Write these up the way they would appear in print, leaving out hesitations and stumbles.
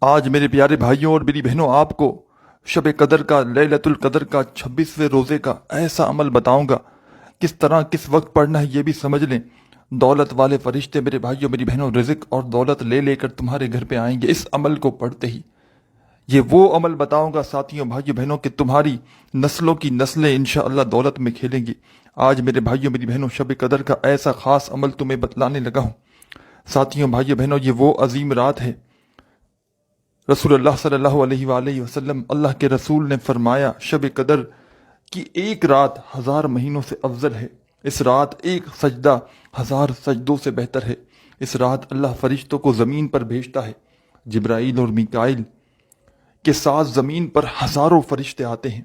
آج میرے پیارے بھائیوں اور میری بہنوں آپ کو شب قدر کا لیلۃ القدر کا 26ویں روزے کا ایسا عمل بتاؤں گا، کس طرح کس وقت پڑھنا ہے یہ بھی سمجھ لیں۔ دولت والے فرشتے میرے بھائیوں میری بہنوں رزق اور دولت لے لے کر تمہارے گھر پہ آئیں گے اس عمل کو پڑھتے ہی۔ یہ وہ عمل بتاؤں گا ساتھیوں بھائیوں بہنوں کہ تمہاری نسلوں کی نسلیں انشاءاللہ دولت میں کھیلیں گی۔ آج میرے بھائیوں میری بہنوں شب قدر کا ایسا خاص عمل تمہیں بتلانے لگا ہوں۔ ساتھیوں بھائیوں بہنوں یہ وہ عظیم رات ہے۔ رسول اللہ صلی اللہ علیہ وآلہ وسلم اللہ کے رسول نے فرمایا شب قدر کی ایک رات 1000 مہینوں سے افضل ہے۔ اس رات ایک سجدہ 1000 سجدوں سے بہتر ہے۔ اس رات اللہ فرشتوں کو زمین پر بھیجتا ہے۔ جبرائیل اور میکائیل کے ساتھ زمین پر ہزاروں فرشتے آتے ہیں۔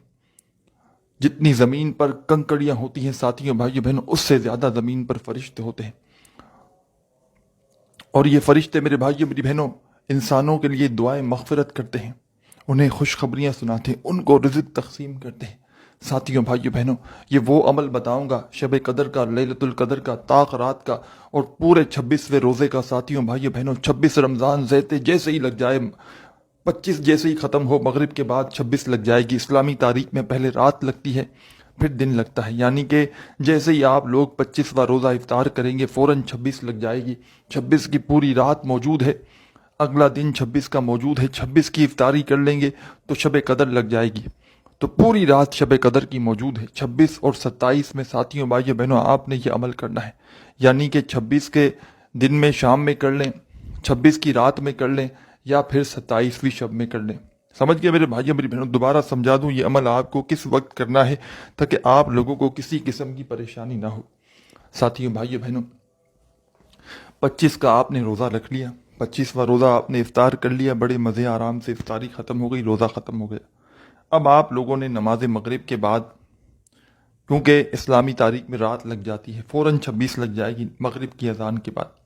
جتنی زمین پر کنکڑیاں ہوتی ہیں ساتھیوں بھائیوں بہنوں اس سے زیادہ زمین پر فرشتے ہوتے ہیں۔ اور یہ فرشتے میرے بھائیوں میری بہنوں انسانوں کے لیے دعائیں مغفرت کرتے ہیں، انہیں خوشخبریاں سناتے ہیں، ان کو رزق تقسیم کرتے ہیں۔ ساتھیوں بھائیوں بہنوں یہ وہ عمل بتاؤں گا شب قدر کا، لیلۃ القدر کا، طاق رات کا اور پورے 26ویں روزے کا۔ ساتھیوں بھائیوں بہنوں 26 رمضان زیتے جیسے ہی لگ جائے، 25 جیسے ہی ختم ہو، مغرب کے بعد 26 لگ جائے گی۔ اسلامی تاریخ میں پہلے رات لگتی ہے پھر دن لگتا ہے، یعنی کہ جیسے ہی آپ لوگ 25واں روزہ افطار کریں گے فوراً 26 لگ جائے گی۔ 26 کی پوری رات موجود ہے، اگلا دن 26 کا موجود ہے۔ 26 کی افطاری کر لیں گے تو شب قدر لگ جائے گی، تو پوری رات شب قدر کی موجود ہے۔ 26 اور 27 میں ساتھیوں بھائیوں بہنوں آپ نے یہ عمل کرنا ہے، یعنی کہ 26 کے دن میں شام میں کر لیں، 26 کی رات میں کر لیں یا پھر 27ویں شب میں کر لیں۔ سمجھ گئے میرے بھائیوں میری بہنوں؟ دوبارہ سمجھا دوں یہ عمل آپ کو کس وقت کرنا ہے تاکہ آپ لوگوں کو کسی قسم کی پریشانی نہ ہو۔ ساتھیوں بھائیوں بہنوں 25 کا آپ نے روزہ رکھ لیا، 25واں روزہ آپ نے افطار کر لیا، بڑے مزے آرام سے افطاری ختم ہو گئی، روزہ ختم ہو گیا۔ اب آپ لوگوں نے نماز مغرب کے بعد، کیونکہ اسلامی تاریخ میں رات لگ جاتی ہے، فوراً 26 لگ جائے گی مغرب کی اذان کے بعد۔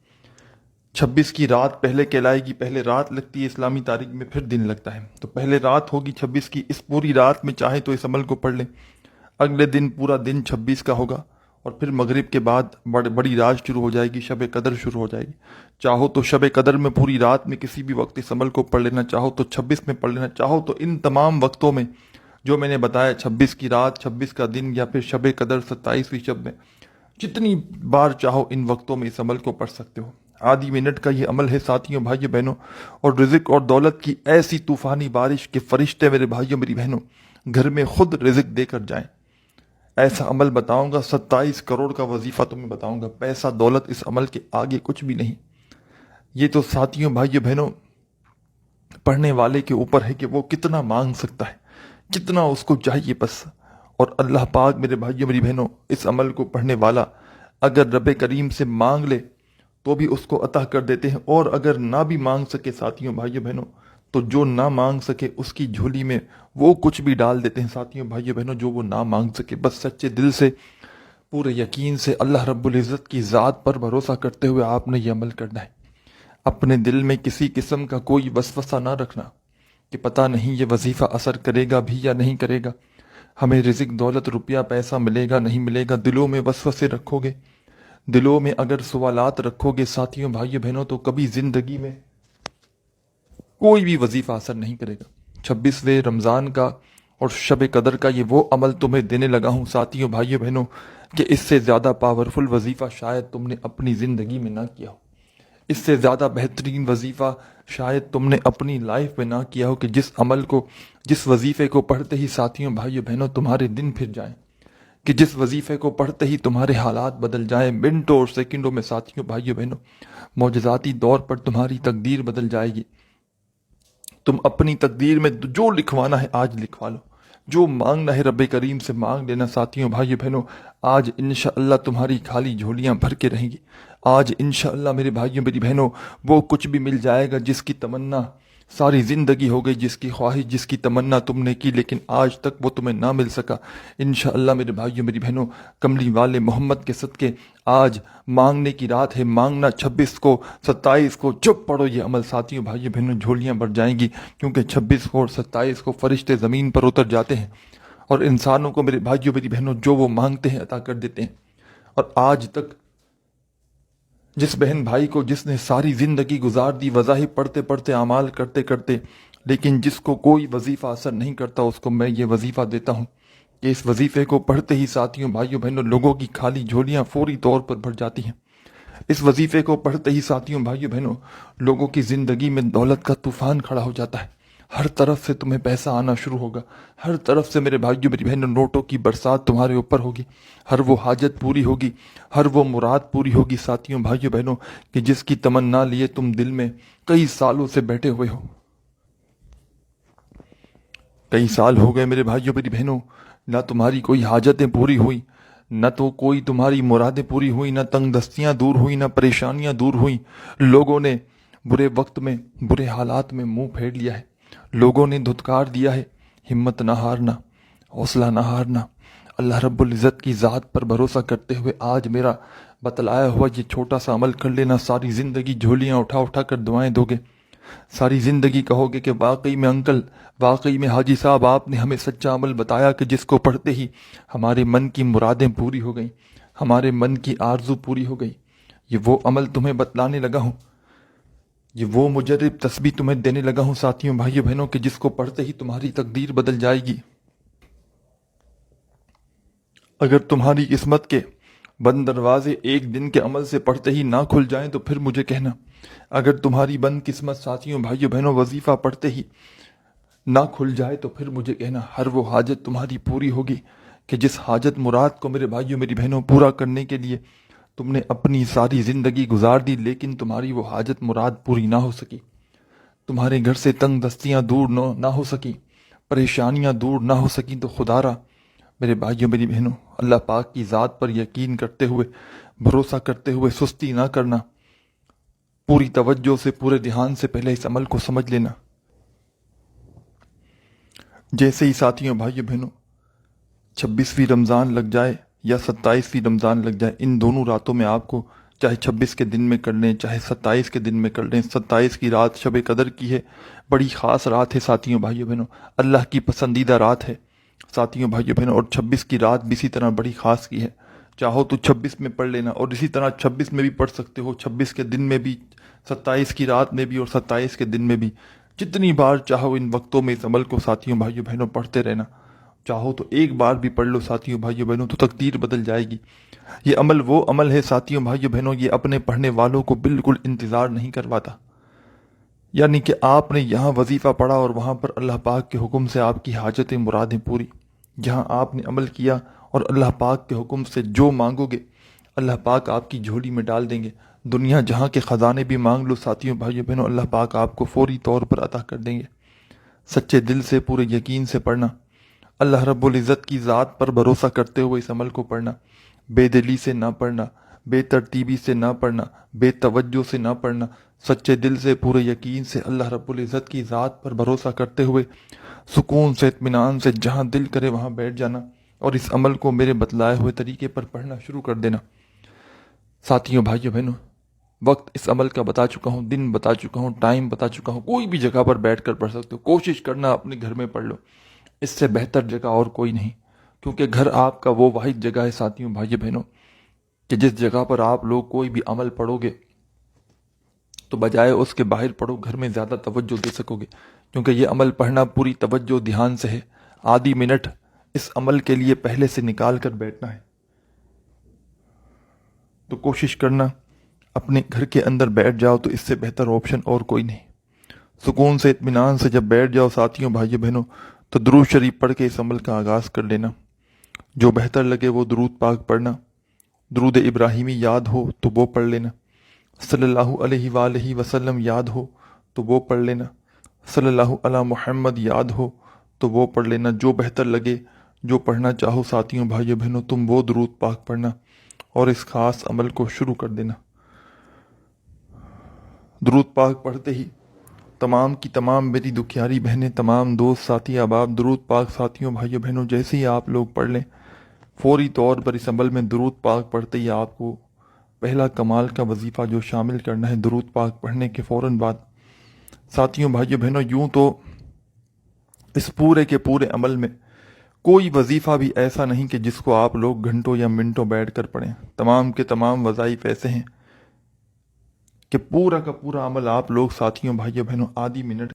26 کی رات پہلے کہلائے گی، پہلے رات لگتی ہے اسلامی تاریخ میں پھر دن لگتا ہے، تو پہلے رات ہوگی 26 کی۔ اس پوری رات میں چاہیں تو اس عمل کو پڑھ لیں، اگلے دن پورا دن 26 کا ہوگا اور پھر مغرب کے بعد بڑی رات شروع ہو جائے گی، شب قدر شروع ہو جائے گی۔ چاہو تو شب قدر میں پوری رات میں کسی بھی وقت اس عمل کو پڑھ لینا، چاہو تو 26 میں پڑھ لینا، چاہو تو ان تمام وقتوں میں جو میں نے بتایا، 26 کی رات، 26 کا دن یا پھر شب قدر 27ویں شب میں، جتنی بار چاہو ان وقتوں میں اس عمل کو پڑھ سکتے ہو۔ آدھی منٹ کا یہ عمل ہے ساتھیوں بھائیوں بہنوں، اور رزق اور دولت کی ایسی طوفانی بارش کہ فرشتے میرے بھائیوں میری بہنوں گھر میں خود رزق دے کر جائیں۔ ایسا عمل بتاؤں گا، 27 کروڑ کا وظیفہ تمہیں بتاؤں گا، پیسہ دولت اس عمل کے آگے کچھ بھی نہیں۔ یہ تو ساتھیوں بھائیوں بہنوں پڑھنے والے کے اوپر ہے کہ وہ کتنا مانگ سکتا ہے، کتنا اس کو چاہیے بس۔ اور اللہ پاک میرے بھائیوں میری بہنوں اس عمل کو پڑھنے والا اگر رب کریم سے مانگ لے تو بھی اس کو عطا کر دیتے ہیں، اور اگر نہ بھی مانگ سکے ساتھیوں بھائیوں بہنوں تو جو نہ مانگ سکے اس کی جھولی میں وہ کچھ بھی ڈال دیتے ہیں ساتھیوں بھائیوں بہنوں جو وہ نہ مانگ سکے۔ بس سچے دل سے، پورے یقین سے اللہ رب العزت کی ذات پر بھروسہ کرتے ہوئے آپ نے یہ عمل کرنا ہے۔ اپنے دل میں کسی قسم کا کوئی وسوسہ نہ رکھنا کہ پتہ نہیں یہ وظیفہ اثر کرے گا بھی یا نہیں کرے گا، ہمیں رزق دولت روپیہ پیسہ ملے گا نہیں ملے گا۔ دلوں میں وسوسے رکھو گے، دلوں میں اگر سوالات رکھو گے ساتھیوں بھائیوں بہنوں تو کبھی زندگی میں کوئی بھی وظیفہ اثر نہیں کرے گا۔ 26ویں رمضان کا اور شب قدر کا یہ وہ عمل تمہیں دینے لگا ہوں ساتھیوں بھائیوں بہنوں کہ اس سے زیادہ پاورفل وظیفہ شاید تم نے اپنی زندگی میں نہ کیا ہو، اس سے زیادہ بہترین وظیفہ شاید تم نے اپنی لائف میں نہ کیا ہو، کہ جس عمل کو، جس وظیفے کو پڑھتے ہی ساتھیوں بھائیوں بہنوں تمہارے دن پھر جائیں، کہ جس وظیفے کو پڑھتے ہی تمہارے حالات بدل جائیں، منٹوں اور سیکنڈوں میں ساتھیوں بھائیوں بہنوں معجزاتی طور پر تمہاری تقدیر بدل جائے گی۔ تم اپنی تقدیر میں جو لکھوانا ہے آج لکھوا لو، جو مانگنا ہے رب کریم سے مانگ لینا ساتھیوں بھائیوں بہنوں۔ آج انشاءاللہ تمہاری خالی جھولیاں بھر کے رہیں گی۔ آج انشاءاللہ میرے بھائیوں میری بہنوں وہ کچھ بھی مل جائے گا جس کی تمنا ساری زندگی ہو گئی، جس کی خواہش، جس کی تمنا تم نے کی لیکن آج تک وہ تمہیں نہ مل سکا۔ انشاءاللہ میرے بھائیوں میری بہنوں کملی والے محمد کے صدقے آج مانگنے کی رات ہے۔ مانگنا 26 کو، 27 کو، جب پڑھو یہ عمل ساتھیوں بھائیوں بہنوں جھولیاں بھر جائیں گی، کیونکہ 26 کو اور 27 کو فرشتے زمین پر اتر جاتے ہیں اور انسانوں کو میرے بھائیوں میری بہنوں جو وہ مانگتے ہیں عطا کر دیتے ہیں۔ اور آج تک جس بہن بھائی کو جس نے ساری زندگی گزار دی وظائف پڑھتے پڑھتے اعمال کرتے کرتے، لیکن جس کو کوئی وظیفہ اثر نہیں کرتا، اس کو میں یہ وظیفہ دیتا ہوں کہ اس وظیفے کو پڑھتے ہی ساتھیوں بھائیوں بہنوں لوگوں کی خالی جھولیاں فوری طور پر بھر جاتی ہیں۔ اس وظیفے کو پڑھتے ہی ساتھیوں بھائیوں بہنوں لوگوں کی زندگی میں دولت کا طوفان کھڑا ہو جاتا ہے۔ ہر طرف سے تمہیں پیسہ آنا شروع ہوگا، ہر طرف سے میرے بھائیوں میری بہنوں نوٹوں کی برسات تمہارے اوپر ہوگی، ہر وہ حاجت پوری ہوگی، ہر وہ مراد پوری ہوگی ساتھیوں بھائیوں بہنوں کہ جس کی تمنا لیے تم دل میں کئی سالوں سے بیٹھے ہوئے ہو۔ کئی سال ہو گئے میرے بھائیوں میری بہنوں، نہ تمہاری کوئی حاجتیں پوری ہوئی، نہ تو کوئی تمہاری مرادیں پوری ہوئی، نہ تنگ دستیاں دور ہوئی، نہ پریشانیاں دور ہوئیں۔ لوگوں نے برے وقت میں برے حالات میں منہ پھیر لیا ہے، لوگوں نے دھتکار دیا ہے۔ ہمت نہ ہارنا، حوصلہ نہ ہارنا، اللہ رب العزت کی ذات پر بھروسہ کرتے ہوئے آج میرا بتلایا ہوا یہ چھوٹا سا عمل کر لینا، ساری زندگی جھولیاں اٹھا اٹھا کر دعائیں دو گے، ساری زندگی کہو گے کہ واقعی میں انکل، واقعی میں حاجی صاحب، آپ نے ہمیں سچا عمل بتایا کہ جس کو پڑھتے ہی ہمارے من کی مرادیں پوری ہو گئیں، ہمارے من کی آرزو پوری ہو گئی۔ یہ وہ عمل تمہیں بتلانے لگا ہوں، یہ وہ مجرب تسبیح تمہیں دینے لگا ہوں ساتھیوں بھائیوں بہنوں کہ جس کو پڑھتے ہی تمہاری تقدیر بدل جائے گی۔ اگر تمہاری قسمت کے بند دروازے ایک دن کے عمل سے پڑھتے ہی نہ کھل جائیں تو پھر مجھے کہنا۔ اگر تمہاری بند قسمت ساتھیوں بھائیوں بہنوں وظیفہ پڑھتے ہی نہ کھل جائے تو پھر مجھے کہنا، ہر وہ حاجت تمہاری پوری ہوگی کہ جس حاجت مراد کو میرے بھائیوں میری بہنوں پورا کرنے کے لیے تم نے اپنی ساری زندگی گزار دی، لیکن تمہاری وہ حاجت مراد پوری نہ ہو سکی، تمہارے گھر سے تنگ دستیاں دور نہ ہو سکی، پریشانیاں دور نہ ہو سکیں، تو خدا را میرے بھائیوں میری بہنوں اللہ پاک کی ذات پر یقین کرتے ہوئے بھروسہ کرتے ہوئے سستی نہ کرنا، پوری توجہ سے پورے دھیان سے پہلے اس عمل کو سمجھ لینا۔ جیسے ہی ساتھیوں بھائیوں بہنوں 26ویں رمضان لگ جائے یا 27ویں رمضان لگ جائے، ان دونوں راتوں میں آپ کو چاہے 26 کے دن میں کر لیں چاہے 27 کے دن میں کر لیں، 27 کی رات شب قدر کی ہے، بڑی خاص رات ہے ساتھیوں بھائیوں بہنوں، اللہ کی پسندیدہ رات ہے ساتھیوں بھائیوں بہنوں، اور 26 کی رات بھی اسی طرح بڑی خاص کی ہے۔ چاہو تو 26 میں پڑھ لینا، اور اسی طرح 26 میں بھی پڑھ سکتے ہو، 26 کے دن میں بھی، 27 کی رات میں بھی، اور 27 کے دن میں بھی، جتنی بار چاہو ان وقتوں میں اس عمل کو ساتھیوں بھائیوں بہنوں پڑھتے رہنا۔ چاہو تو ایک بار بھی پڑھ لو ساتھیوں بھائیوں بہنوں تو تقدیر بدل جائے گی۔ یہ عمل وہ عمل ہے ساتھیوں بھائیوں بہنوں، یہ اپنے پڑھنے والوں کو بالکل انتظار نہیں کرواتا، یعنی کہ آپ نے یہاں وظیفہ پڑھا اور وہاں پر اللہ پاک کے حکم سے آپ کی حاجتیں مرادیں پوری، جہاں آپ نے عمل کیا اور اللہ پاک کے حکم سے جو مانگو گے اللہ پاک آپ کی جھولی میں ڈال دیں گے۔ دنیا جہاں کے خزانے بھی مانگ لو ساتھیوں بھائیوں بہنوں، اللہ پاک آپ کو فوری طور پر عطا کر دیں گے۔ سچے دل سے پورے یقین سے پڑھنا، اللہ رب العزت کی ذات پر بھروسہ کرتے ہوئے اس عمل کو پڑھنا، بے دلی سے نہ پڑھنا، بے ترتیبی سے نہ پڑھنا، بے توجہ سے نہ پڑھنا، سچے دل سے پورے یقین سے اللہ رب العزت کی ذات پر بھروسہ کرتے ہوئے سکون سے اطمینان سے جہاں دل کرے وہاں بیٹھ جانا اور اس عمل کو میرے بتلائے ہوئے طریقے پر پڑھنا شروع کر دینا۔ ساتھیوں بھائیوں بہنوں وقت اس عمل کا بتا چکا ہوں، دن بتا چکا ہوں، ٹائم بتا چکا ہوں، کوئی بھی جگہ پر بیٹھ کر پڑھ سکتے ہو، کوشش کرنا اپنے گھر میں پڑھ لو، اس سے بہتر جگہ اور کوئی نہیں، کیونکہ گھر آپ کا وہ واحد جگہ ہے ساتھیوں بھائیوں بہنوں کہ جس جگہ پر آپ لوگ کوئی بھی عمل پڑھو گے تو بجائے اس کے باہر پڑھو، گھر میں زیادہ توجہ دے سکو گے، کیونکہ یہ عمل پڑھنا پوری توجہ دھیان سے ہے۔ آدھی منٹ اس عمل کے لیے پہلے سے نکال کر بیٹھنا ہے، تو کوشش کرنا اپنے گھر کے اندر بیٹھ جاؤ، تو اس سے بہتر آپشن اور کوئی نہیں۔ سکون سے اطمینان سے جب بیٹھ جاؤ ساتھیوں بھائیوں بہنوں تو درود شریف پڑھ کے اس عمل کا آغاز کر لینا۔ جو بہتر لگے وہ درود پاک پڑھنا، درود ابراہیمی یاد ہو تو وہ پڑھ لینا، صلی اللہ علیہ وآلہ وسلم یاد ہو تو وہ پڑھ لینا، صلی اللہ علی محمد یاد ہو تو وہ پڑھ لینا، جو بہتر لگے، جو پڑھنا چاہو ساتھیوں بھائیوں بہنوں تم وہ درود پاک پڑھنا اور اس خاص عمل کو شروع کر دینا۔ درود پاک پڑھتے ہی تمام کی تمام میری دکھیاری بہنیں، تمام دوست ساتھی احباب، درود پاک ساتھیوں بھائیوں بہنوں جیسے ہی آپ لوگ پڑھ لیں، فوری طور پر اس عمل میں درود پاک پڑھتے ہی آپ کو پہلا کمال کا وظیفہ جو شامل کرنا ہے درود پاک پڑھنے کے فوراً بعد۔ ساتھیوں بھائیوں بہنوں یوں تو اس پورے کے پورے عمل میں کوئی وظیفہ بھی ایسا نہیں کہ جس کو آپ لوگ گھنٹوں یا منٹوں بیٹھ کر پڑھیں، تمام کے تمام وظائف ایسے ہیں کہ پورا کا پورا عمل آپ لوگ ساتھیوں بھائیوں بہنوں آدھی منٹ